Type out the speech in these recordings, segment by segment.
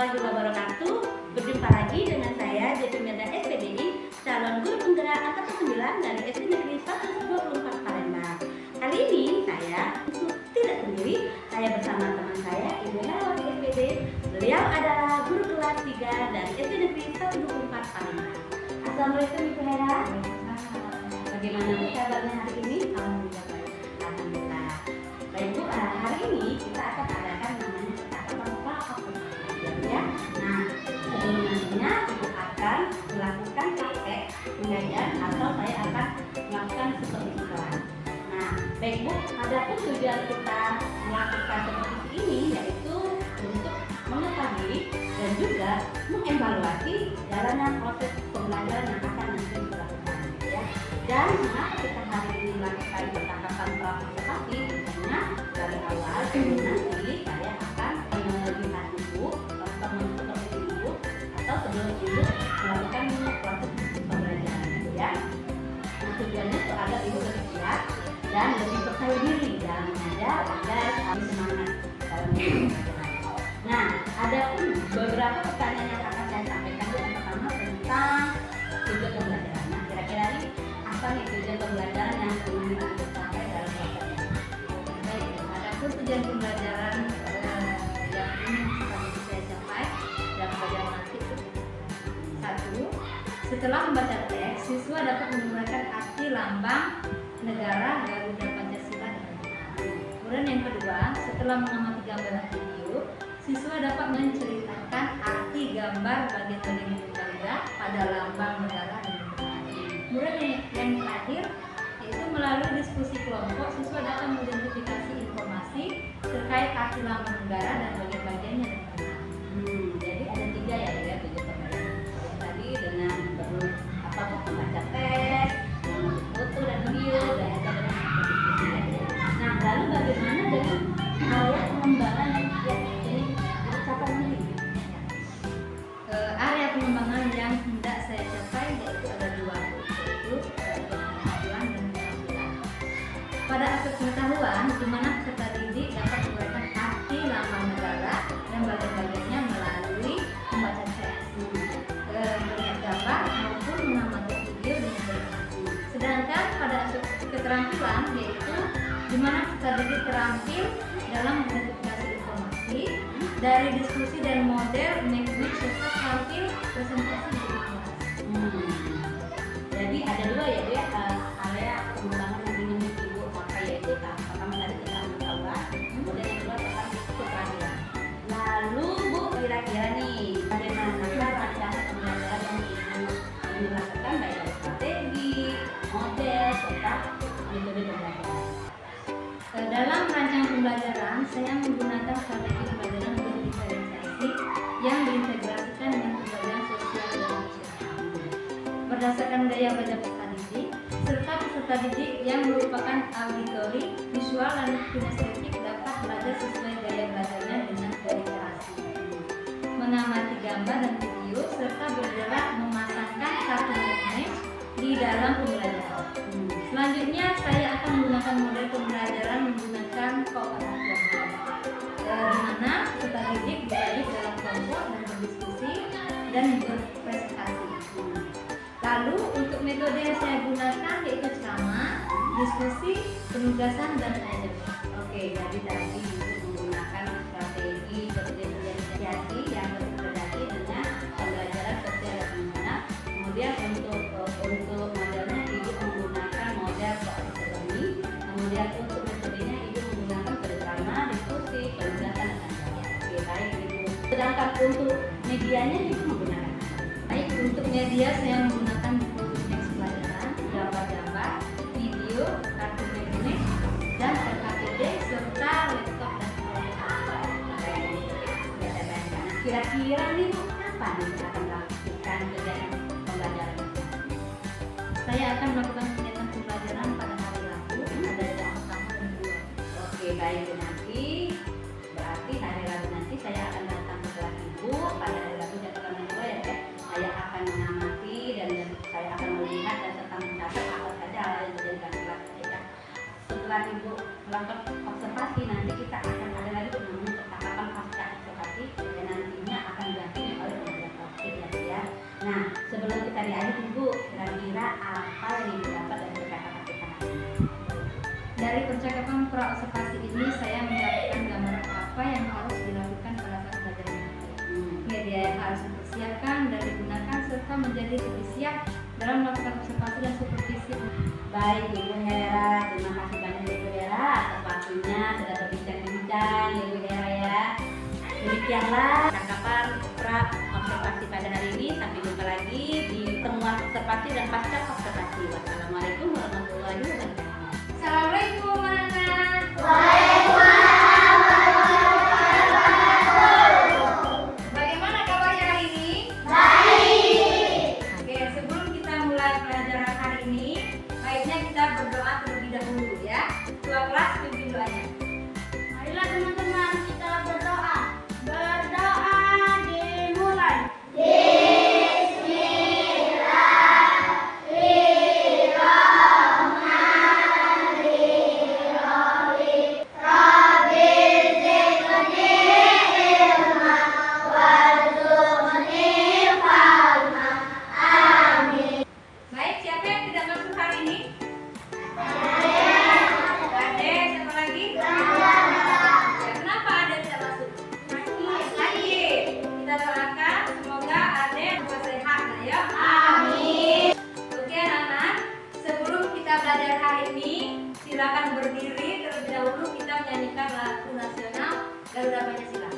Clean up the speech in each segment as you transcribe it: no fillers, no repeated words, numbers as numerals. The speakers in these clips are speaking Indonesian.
warahmatullahi wabarakatuh. Berjumpa lagi dengan saya Devi Merda SPDI, calon guru penggerak angkatan 9 dari SD Negeri 124 Palembang. Kali ini saya tidak sendiri, saya bersama teman saya Ibu Herawati SPD. Beliau adalah guru kelas 3 dari SD Negeri 124 Palembang. Assalamualaikum Ibu Hera. Bagaimana kabarnya hari ini? Alhamdulillah baik. Alhamdulillah. Baik Bu, hari ini kita akan adakan namanya percakapan praktek ya. Nah, sebelumnya Ibu akan melakukan praktek pengajian atau saya akan melakukan seperti iklan. Nah, baik Bu, adapun tujuan kita melakukan seperti ini yaitu untuk mengetahui dan juga mengevaluasi jalannya proses pembelajaran yang akan nanti dilakukan ya. Dan mengapa kita hari ini melakukan percakapan praktek misalnya dari awal nanti saya akan melihat Ibu seperti Ibu atau sebelum Ibu melakukan proses pembelajaran itu ya. Nah, tujuannya itu agar Ibu lebih siap dan lebih percaya diri dalam mengajar agar lebih semangat dalam pembelajaran. Nah, ada pun beberapa pertanyaan yang akan saya sampaikan. Yang pertama tentang tujuan pembelajaran. Nah, kira-kira ini apa nih tujuan pembelajaran yang perlu kita capai dalam prosesnya? Baik, adapun tujuan pembelajaran yang ingin saya capai dalam pelajaran nanti. 1. Setelah membaca teks, siswa dapat menggunakan arti lambang negara, Garuda, Pancasila dengan benar. Kemudian yang kedua, setelah mengamati gambar dan video, siswa dapat menceritakan arti gambar bagian-bagian negara pada lambang negara dengan benar. Kemudian yang terakhir, yaitu melalui diskusi kelompok, siswa dapat mengidentifikasi informasi terkait arti lambang negara dan bagian-bagiannya dengan benar. Jadi ada 3 ya tujuan pembelajaran. Tadi dengan perlu membaca teks, mengambil foto dan video, dan berdiskusi. Nah, lalu bagaimana dengan area pengembangan yang ini dicapai nanti? Area pengembangan yang hendak saya capai yaitu ada 2, yaitu pengetahuan dan keterampilan. Pada aspek pengetahuan, di mana peserta didik dapat menggunakan arti lambang negara dan bagian-bagiannya melalui membaca teks, melihat gambar maupun mengamati video dengan berinformasi. Sedangkan pada aspek keterampilan yaitu di mana peserta didik terampil dalam mengidentifikasi informasi dari diskusi dan model mekanik serta terampil presentasi di kelas. Jadi ada 2 ya Bu ya, area pengembangan yang ingin Ibu capai yaitu pertama tadi tentang pengetahuan, kemudian yang kedua tentang keterampilan. Lalu Bu, kira-kira nih bagaimana rancangan pembelajaran yang ingin dilakukan baik dari strategi, model, serta metode pembelajaran. Dalam rancangan pembelajaran, saya menggunakan strategi pembelajaran berdifferensiasi yang diintegrasikan dengan pembelajaran sosial dan masyarakat berdasarkan gaya belajar peserta didik serta peserta didik yang merupakan auditori, visual, dan kinestetik dapat belajar sesuai gaya belajarnya dengan literasi, mengamati gambar dan video, serta bergerak memasangkan kartu image di dalam pembelajaran. Selanjutnya saya akan menggunakan model pembelajaran menggunakan kooperatif kelompok, di mana peserta didik berada dalam kelompok dan berdiskusi dan berpresentasi. Lalu untuk metode yang saya gunakan yaitu ceramah, diskusi, penugasan, dan ajar. Oke, jadi tadi Ibu menggunakan strategi berdifferensiasi yang berintegrasi dengan pembelajaran sosial dan menengah. Kemudian untuk modelnya Ibu menggunakan model kooperatif. Kemudian untuk metodenya Ibu menggunakan ceramah, diskusi, penugasan, dan ajar. Oke, baik Ibu. Sedangkan untuk medianya Ibu menggunakan. Baik, untuk media saya menggunakan buku teks pelajaran, gambar-gambar, video, kartu mekanik, dan RKPD serta laptop dan proyektor. Kira-kira nih Bu, kapan nih akan melakukan kegiatan pembelajaran? Saya akan melakukan kegiatan pembelajaran pada hari Rabu, ada jam pertama dan 2. Oke, baik nanti berarti hari Rabu nanti saya akan datang ke kelas Ibu pada hari Rabu jam pertama dan 2 ya. Saya akan mengamati dan saya akan melihat dan serta mencatat apa saja hal yang terjadi dalam kelas kita. Setelah Ibu melakukan observasi, nanti kita akan ada lagi namanya percakapan pasca observasi dan nantinya akan Sebelum kita diajak Ibu, kira-kira apa yang Ibu dapat dari percakapan kita hari ini? Dari percakapan pra-observasi ini saya mendapatkan gambaran apa yang harus dilakukan pada saat belajar mengajar. Media yang harus dipersiapkan dan digunakan serta menjadi lebih siap dalam melakukan observasi dan supervisi. Baik Ibu Hera, terima kasih banyak Ibu Hera atas waktunya sudah berbincang-bincang Ibu Hera ya. Demikianlah percakapan pra-observasi pada hari ini. Sampai jumpa lagi di temuan observasi dan pasca observasi. Wassalamualaikum warahmatullahi wabarakatuh. Assalamualaikum anak-anak. Bagaimana kabarnya hari ini? Oke, sebelum kita mulai pelajaran hari ini, baiknya kita berdoa terlebih dahulu ya. Ketua kelas pimpin doanya. Marilah teman-teman kita berdoa. Berdoa dimulai. Baik, siapa yang tidak masuk hari ini? Ade, siapa lagi? Ya, kenapa Ade tidak masuk? Sakit. Kita doakan semoga Ade juga sehat ya. Amin. Oke anak-anak, sebelum kita belajar hari ini, silakan berdiri terlebih dahulu kita menyanyikan lagu nasional Garuda Pancasila.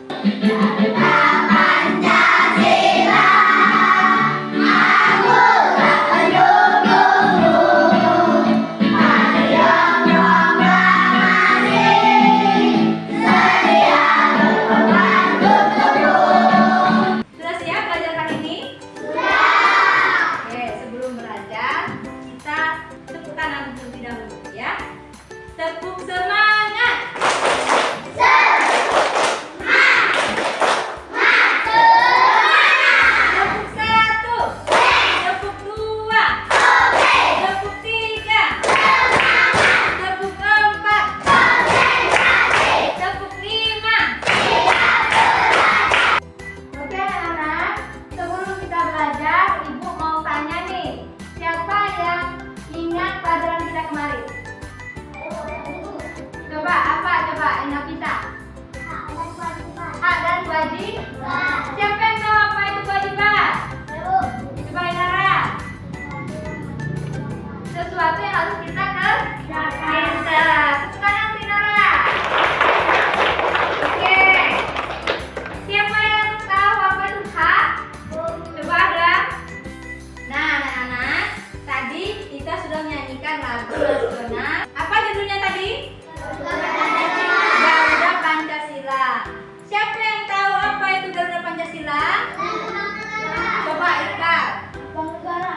Sudah siap belajar hari ini? Oke, sebelum belajar kita tepuk tangan terlebih dahulu ya. Tepuk semangat. Tepuk satu. Tepuk dua. Tepuk tiga. Tepuk empat. Tepuk lima. Oke anak-anak, sebelum kita belajar, Ibu mau tanya nih, siapa yang ingat pelajaran kita kemarin? Coba apa? Coba ingat kita. Hak dan kewajiban. Siapa yang tahu apa itu kewajiban? Coba Inara. Sesuatu yang harus kita kerjakan. Tepuk tangan Inara. Oke. Siapa yang tahu apa itu hak? Coba ada. Nah, anak-anak, tadi kita sudah menyanyikan lagu nasional. Apa judulnya tadi? Garuda Pancasila. Siapa yang tahu apa itu Garuda Pancasila? Coba Ika.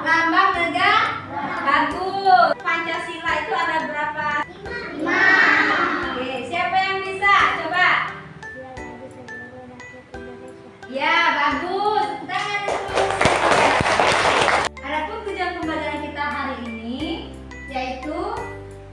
Lambang negara. Bagus. Pancasila itu ada berapa? 5. Oke, siapa yang bisa? Coba. Ya, bagus. Tangan terus. Adapun tujuan pembelajaran kita hari ini yaitu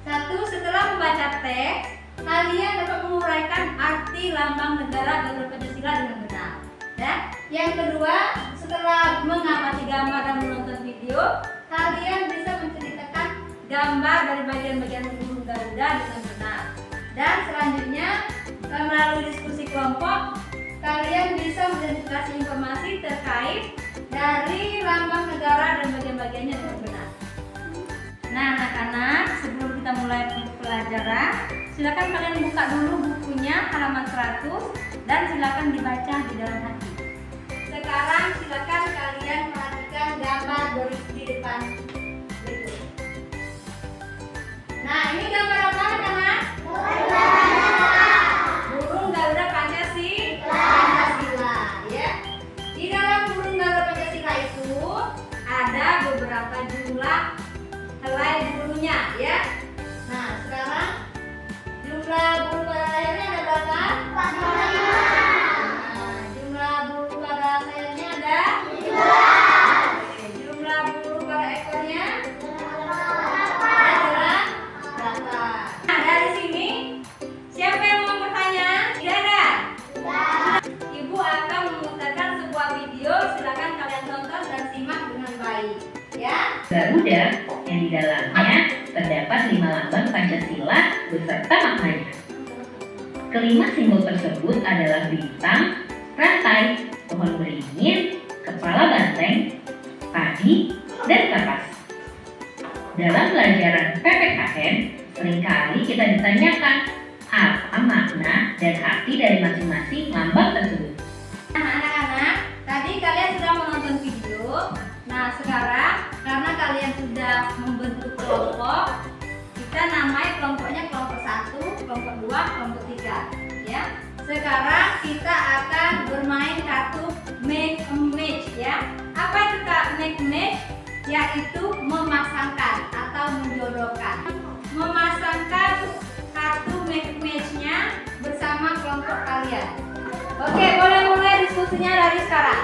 satu, setelah membaca teks, kalian dapat menguraikan arti lambang negara Garuda Pancasila dengan benar. Ya. Yang kedua, setelah mengamati gambar dan menonton video, kalian bisa menceritakan gambar dari bagian-bagian burung Garuda dengan benar. Dan selanjutnya, melalui diskusi kelompok, kalian bisa mengidentifikasi informasi terkait dari lambang negara dan bagian-bagiannya dengan benar. Nah, anak-anak, sebelum kita mulai pelajaran, silakan kalian buka dulu bukunya halaman 100 dan silakan dibaca di dalam hati. Sekarang silakan kalian perhatikan gambar di depan berikut. Nah, ini gambar apa anak-anak? Burung Garuda Pancasila, ya. Di dalam burung Garuda Pancasila itu ada beberapa jumlah helai burungnya, ya. Nah, sekarang jumlah burung pada lehernya ada berapa? 45. Nah, jumlah burung pada sayapnya ada 5. Oke, jumlah burung pada ekornya ada berapa? Nah, dari sini siapa yang mau bertanya? Tidak ada? Ibu akan memutarkan sebuah video, silakan kalian tonton dan simak dengan baik. terdapat 5 lambang Pancasila beserta maknanya. Kelima simbol tersebut adalah bintang, rantai, pohon beringin, kepala banteng, padi, dan kapas. Dalam pelajaran PPKN, seringkali kita ditanyakan apa makna dan arti dari masing-masing lambang tersebut. Nah, anak-anak, tadi kalian sudah menonton video. Nah, sekarang karena kalian sudah membentuk kelompok, kita namai kelompoknya kelompok 1, kelompok 2, kelompok 3, ya. Sekarang kita akan bermain kartu make a match, ya. Apa itu make a match? Yaitu memasangkan atau menjodohkan. Memasangkan kartu make a match-nya bersama kelompok kalian. Oke, boleh mulai diskusinya dari sekarang.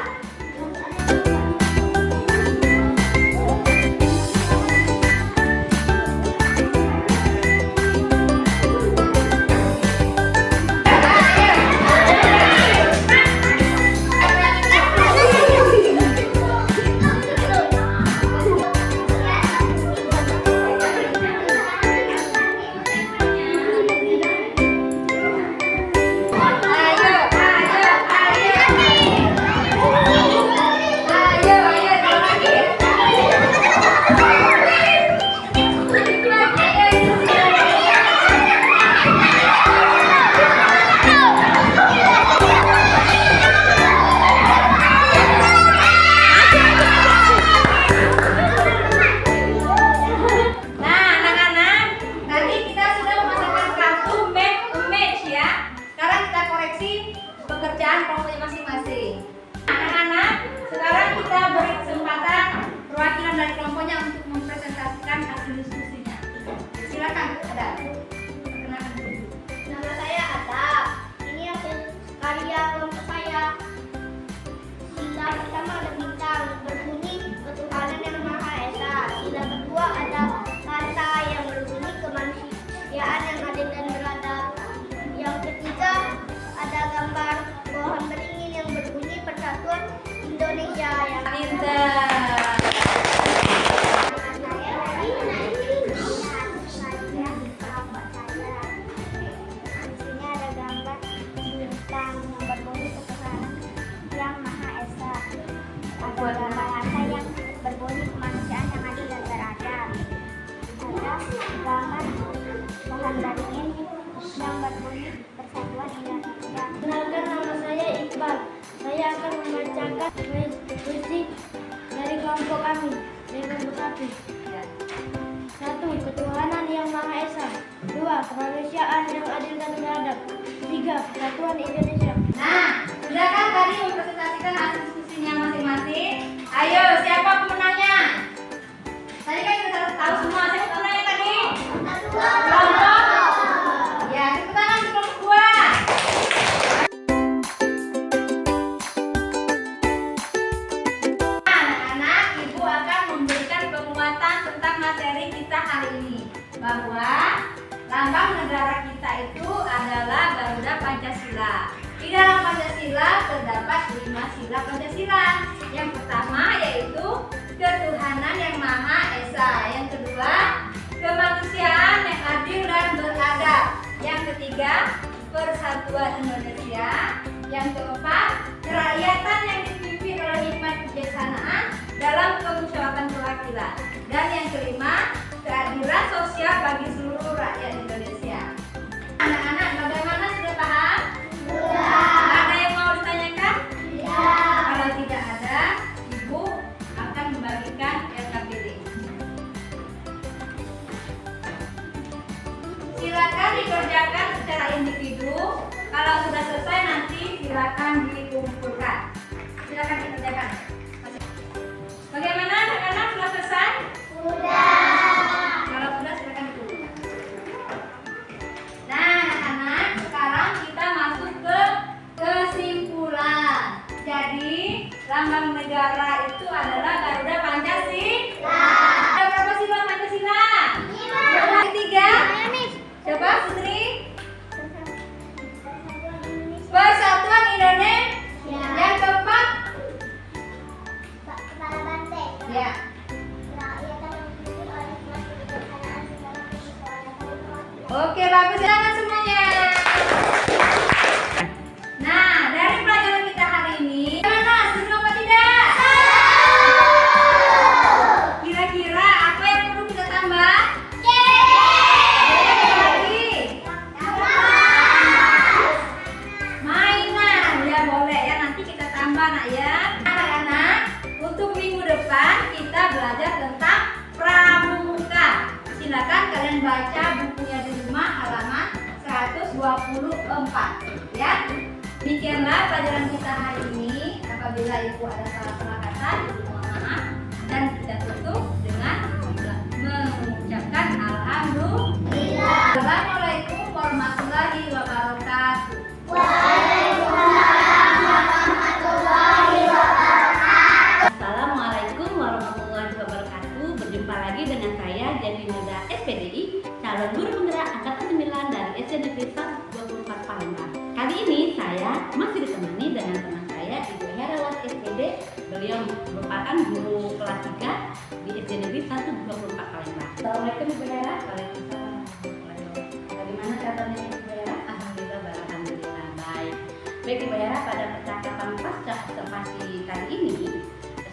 Pekerjaan kelompoknya masing-masing. Anak-anak, sekarang kita beri kesempatan perwakilan dari kelompoknya untuk mempresentasikan hasil diskusinya. Silakan, Ada. Perkenalkan dulu. Nama saya Ada. Ini hasil karya kelompok saya. Sila pertama ada bintang, berbunyi ketuhanan yang Maha Esa. Sila kedua ada kata yang berbunyi kemanusiaan yang adil dan beradab. Yang ketiga ada gambar pohon beringin yang berbunyi Persatuan Indonesia. Yang Kenalkan, nama saya Iqbal. Saya akan membacakan puisi dari kelompok kami, dari kelompok 1. 1. Ketuhanan yang Maha Esa. 2. Kemanusiaan yang adil dan beradab. 3. Persatuan Indonesia. Nah, sudah kan tadi mempresentasikan hasil diskusinya masing-masing. Ayo, siapa pemenangnya? Tadi kan kita tahu semua. Siapa pemenangnya tadi? Kelompok. Ya, tepuk tangan untuk kelompok 2. Anak-anak, Ibu akan memberikan penguatan tentang materi kita hari ini, bahwa lambang negara kita itu adalah Garuda Pancasila. Di dalam Pancasila terdapat 5 sila Pancasila. Yang pertama yaitu ketuhanan yang Maha Esa. Yang kedua, kemanusiaan yang adil dan beradab. Yang ketiga, persatuan Indonesia. Yang keempat, kerakyatan yang dipimpin oleh hikmat kebijaksanaan dalam kemusyawaratan perwakilan. Dan yang kelima, keadilan sosial bagi seluruh rakyat Indonesia. Anak-anak, bagaimana, sudah paham? Sudah. Ada yang mau ditanyakan? Tidak. Kalau tidak ada, Ibu akan membagikan RKPD. Silakan dikerjakan secara individu. Kalau sudah selesai nanti silakan dikumpulkan. Silakan dikerjakan. Bagaimana, anak-anak, sudah selesai? Sudah. Kalau sudah silakan dikumpulkan. Nah, anak-anak, sekarang kita masuk ke kesimpulan. Jadi, lambang negara itu adalah Garuda Pancasila. Ada berapa sila Pancasila? 5. Ketiga? Coba, Putri. Persatuan Indonesia. Yang keempat? Kepala banteng. Ya. Kerakyatan yang dipimpin oleh hikmat kebijaksanaan segala bagus, silakan semuanya. Nah, dari pelajaran kita hari ini, gimana? Seru apa tidak? Kira-kira apa yang perlu kita tambah? Lagi. Mainan, ya boleh ya, nanti kita tambah nak ya. Anak-anak, untuk minggu depan kita belajar tentang pramuka. Silakan kalian baca bukunya di rumah halaman 124 ya. Demikianlah pelajaran kita hari ini. Apabila ibu ada salah-salah kata, ibu mohon maaf, dan kita tutup dengan mengucapkan alhamdulillah. Assalamualaikum warahmatullahi wabarakatuh. Assalamualaikum warahmatullahi wabarakatuh. Berjumpa lagi dengan saya Jatineda SPDI, calon guru penggerak angkatan 9 dari SD Negeri 124 Palembang. Kali ini saya masih ditemani dengan teman saya Ibu Herawati SPD. Beliau merupakan guru kelas 3 di SD Negeri 124 Palembang. Assalamualaikum Ibu Hera. Waalaikumsalam. Bagaimana kabarnya Ibu Hera? Alhamdulillah, alhamdulillah baik. Baik Ibu Hera, pada percakapan pasca observasi kali ini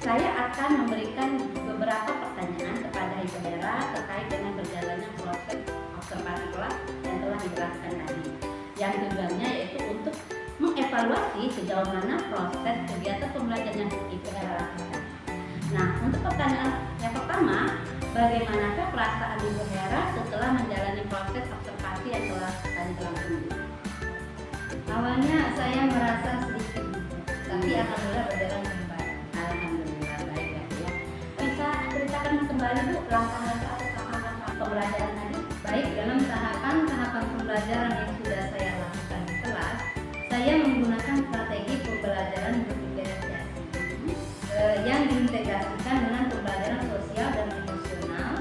saya akan memberikan beberapa pertanyaan kepada Ibu Hera terkait dengan berjalannya proses observasi kelas yang telah dijelaskan tadi. Yang tujuannya yaitu untuk mengevaluasi sejauh mana proses kegiatan pembelajaran yang Ibu Hera lakukan. Nah, untuk pertanyaan yang pertama, bagaimanakah perasaan Ibu Hera setelah menjalani proses observasi yang telah tadi dilakukan? Awalnya saya merasa sedikit gugup, tapi alhamdulillah berjalan dengan baik. Alhamdulillah baik ya. Bisa ceritakan kembali Bu langkah-langkah atau tahapan pembelajaran tadi? Baik, dalam tahapan pembelajaran yang sudah saya lakukan di kelas, saya menggunakan strategi pembelajaran berdiferensiasi yang diintegrasikan dengan pembelajaran sosial dan emosional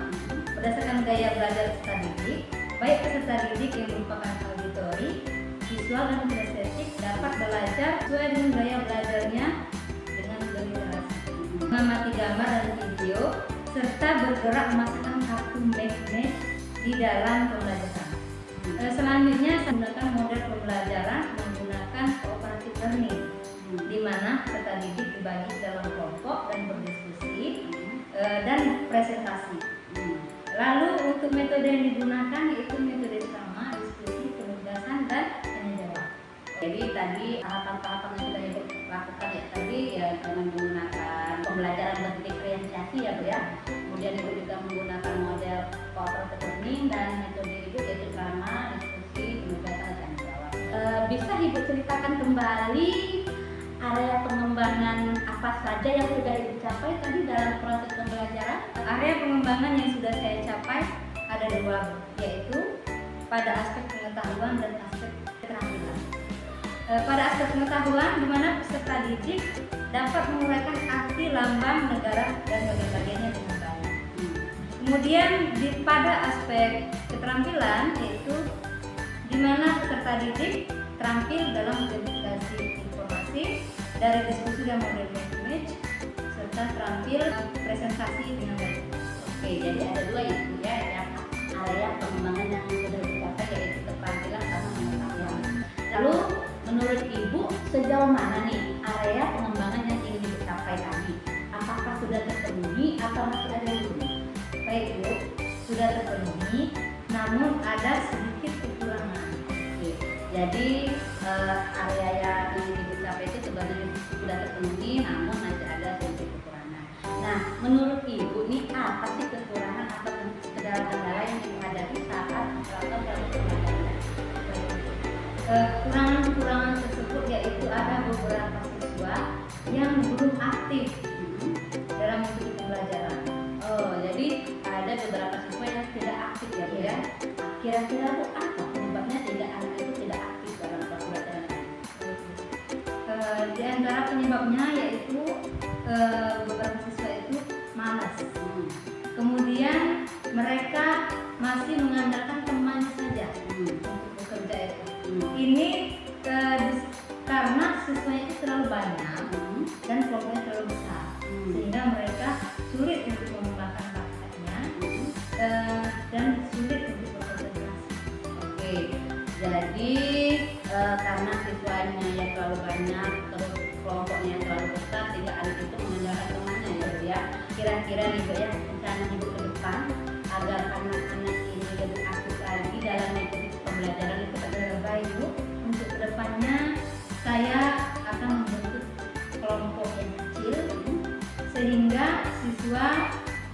berdasarkan gaya belajar peserta didik. Baik peserta didik yang merupakan auditori, visual dan kinestetik dapat belajar sesuai dengan gaya belajarnya dengan berliterasi, mengamati gambar dan video, serta bergerak memasukkan kartu magnet di dalam pembelajaran. Selanjutnya saya menggunakan model pembelajaran menggunakan cooperative learning, di mana peserta didik dibagi dalam kelompok dan berdiskusi dan presentasi. Lalu untuk metode yang digunakan yaitu metode sama, diskusi, penugasan, dan tanya jawab. Jadi tadi tahapan-tahapan yang sudah Ibu lakukan ya tadi ya dengan menggunakan pembelajaran berdiferensiasi ya Bu ya. Kemudian Ibu juga menggunakan model cooperative learning dan metode Ibu yaitu drama, diskusi, penugasan, dan tanya jawab. Bisa Ibu ceritakan kembali area pengembangan apa saja yang sudah Ibu capai tadi dalam proses pembelajaran? Area pengembangan yang sudah saya capai ada dua, yaitu pada aspek pengetahuan dan aspek keterampilan. Pada aspek pengetahuan, di mana peserta didik dapat menguraikan arti lambang negara dan bagian-bagiannya dengan baik. Kemudian pada aspek keterampilan, yaitu di mana peserta didik terampil dalam verifikasi informasi dari diskusi dan model image, serta terampil presentasi dengan baik. Oke, jadi ada dua itu ya, yang area pengembangan yang sudah dicapai yaitu keterampilan sama pengetahuan. Lalu menurut Ibu sejauh mana nih area pengembangan yang ingin dicapai tadi? Apakah sudah terpenuhi atau masih ada yang belum? Baik Bu, sudah terpenuhi, namun ada sedikit kekurangan. Oke, jadi area yang ingin dicapai itu sebenarnya sudah terpenuhi, namun masih ada sedikit kekurangan. Nah, menurut Ibu nih apa sih kekurangan atau kendala-kendala yang dihadapi saat melakukan proses pembelajaran? Kekurangan-kekurangan tersebut yaitu ada beberapa siswa yang belum aktif dalam mengikuti pembelajaran. Oh, jadi ada beberapa siswa yang tidak aktif ya Bu ya. Kira-kira Bu apa penyebabnya tidak anak itu tidak aktif dalam pembelajaran? Di antara penyebabnya yaitu beberapa siswa itu malas. Kemudian mereka masih mengandalkan temannya saja untuk bekerja itu. Ini karena siswanya itu terlalu banyak dan kelompoknya terlalu besar, sehingga mereka sulit untuk mengembangkan bakatnya dan sulit untuk berkonsentrasi. Oke, kira-kira nih Bu ya, rencana Ibu ke depan agar anak-anak ini lebih aktif lagi dalam mengikuti pembelajaran itu adalah baik Bu. Untuk kedepannya saya akan membentuk kelompok yang kecil sehingga siswa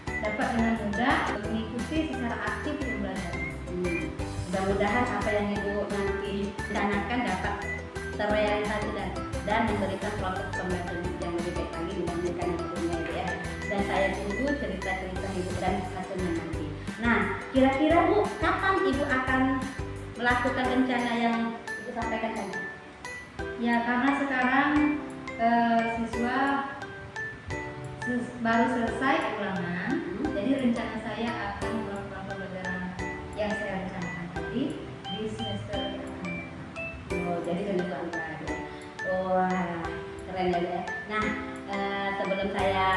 dapat dengan mudah mengikuti secara aktif pembelajaran. Mudah-mudahan apa yang Ibu nanti rencanakan dapat terrealisasi dan memberikan proses pembelajaran yang lebih baik lagi dibandingkan yang sebelumnya Ibu ya. Dan saya tunggu cerita-cerita Ibu dan hasilnya nanti. Nah, kira-kira Bu, kapan Ibu akan melakukan rencana yang Ibu sampaikan tadi? Ya, karena sekarang siswa baru selesai ulangan, jadi rencana saya akan melakukan pembelajaran yang saya rencanakan tadi di semester yang akan datang. Oh, jadi sudah selesai. Wah, keren ya. Nah, sebelum saya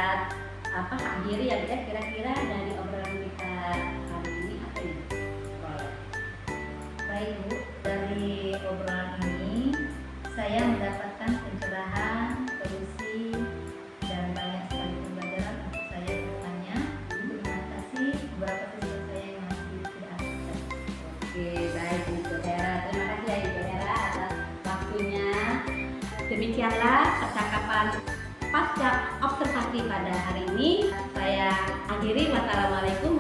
akhiri ya Bu ya, kira-kira dari obrolan kita hari ini apa nih? Baik Bu, dari obrolan ini saya mendapatkan pencerahan, solusi, dan banyak sekali pembelajaran untuk saya ke depannya untuk mengatasi beberapa siswa saya yang masih tidak aktif. Oke, baik Ibu Hera. Terima kasih ya Ibu Hera atas waktunya. Demikianlah percakapan pasca observasi pada hari ini. Saya akhiri. Wassalamualaikum